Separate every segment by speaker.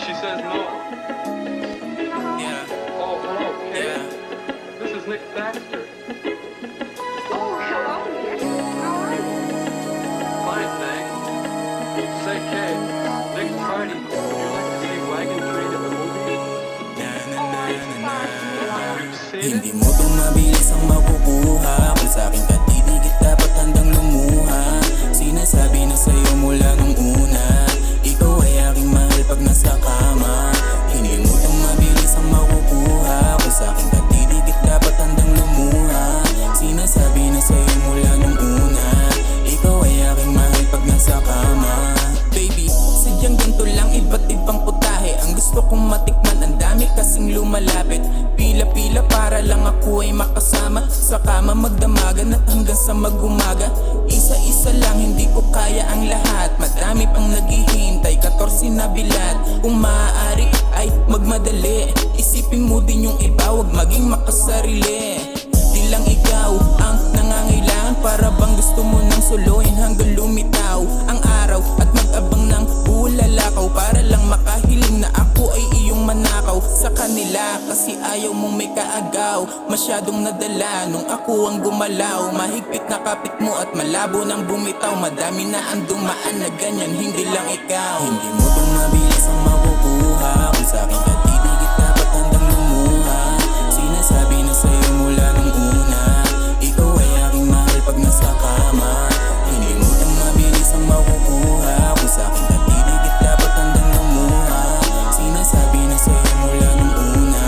Speaker 1: She says no.
Speaker 2: Yeah,
Speaker 1: Oh, hello, Kate.
Speaker 2: yeah.
Speaker 1: This is Nick Baxter.
Speaker 3: Oh, hello, Nick. How are you?
Speaker 1: Fine, thanks. Say, Kate, next Friday, would you like to see Wagon Train at the movies?
Speaker 2: Na na
Speaker 3: Oh,
Speaker 2: na
Speaker 3: I'm
Speaker 2: na
Speaker 3: sorry.
Speaker 1: You've seen
Speaker 2: Hindi
Speaker 1: it?
Speaker 2: mo to mabilis ang makukuha. Kung sa'kin ka titigit dapat handang lumuha. Sinasabi na sa'yo mula nung una, ikaw ay aking mahal pag nasa kama. Hindi mo to mabilis ang makukuha. Kung sa'kin ka titigit dapat handang lumuha. Sinasabi na sa'yo mula nung una, ikaw ay aking mahal pag nasa kama. Baby, sadyang ganito lang, iba't ibang putahe ang gusto kong matikman, ang dami kasing lumalapit. Pila-pila para lang ako ay makasama sa kama, magdamagan at hanggang sa mag-umaga. Isa-isa lang, hindi ko kaya ang lahat. Madami pang naghihintay, 14 na bilat. Kung maaari ay magmadali, isipin mo din yung iba, wag maging makasarili. Di lang ikaw ang nangangailangan, para bang gusto mo nang suluhin hanggang lumitaw ang araw at mag-abang ng bulalakaw, para lang makahiling na ako ay iyong manakaw sa kanila. Kasi ayaw mong may kaagaw, masyadong nadala nung ako ang gumalaw. Mahigpit na kapit mo at malabo nang bumitaw. Madami na ang dumaan na ganyan, hindi lang ikaw. Hindi mo tong mabilis ang makukuha. Kung sa'kin ka titigit dapat handang lumuha. Sinasabi na sa'yo mula nung una, ikaw ay aking mahal pag nasa kama. Hindi mo tong mabilis ang makukuha. Kung sa'kin ka titigit dapat handang lumuha. Sinasabi na sa'yo mula nung una,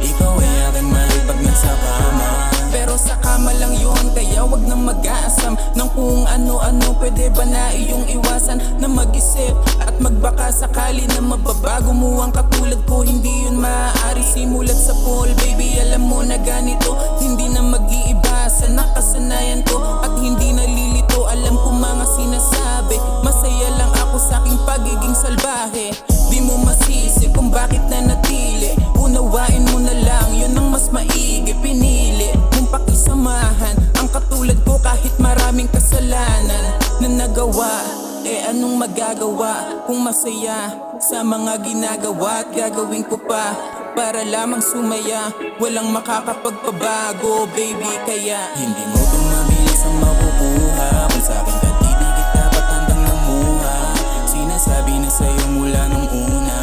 Speaker 2: ikaw ay aking mahal pag nasa kama. Pero sa kama lang yun, kaya wag nang mag-aasam ng kung ano-ano. Pwede ba na iyong iwasan na mag-isip at magbaka sakali na mababago mo ang katulad ko? Hindi yun maaari simulat sa pool. Baby, alam mo na ganito, hindi na mag-iiba sa nakasanayan ko at hindi nalilito. Alam ko mga sinasabi, masaya lang ako sa aking pagiging salbahe. Di mo masisi kung bakit na natili, unawain mo na lang, yun ang mas maigi. Pinili mong pakisamahan ang katulad ko kahit maraming kasalanan na nagawa. Anong magagawa kung masaya sa mga ginagawa at gagawin ko pa para lamang sumaya. Walang makakapagpabago, baby, kaya hindi mo tong mabilis ang makukuha. Kung sa'kin ka titigit dapat handang lumuha. Sinasabi na sa'yo mula nung una,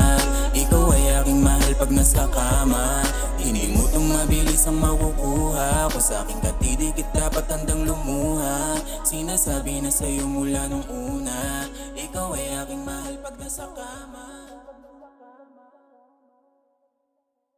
Speaker 2: ikaw ay aking mahal pag nasa kama. Hindi mo tong mabilis ang makukuha. Kung sa'kin ka titigit dapat handang lumuha. Sinasabi na sa'yo mula nung una, ikaw ay aking mahal pag nasa kama.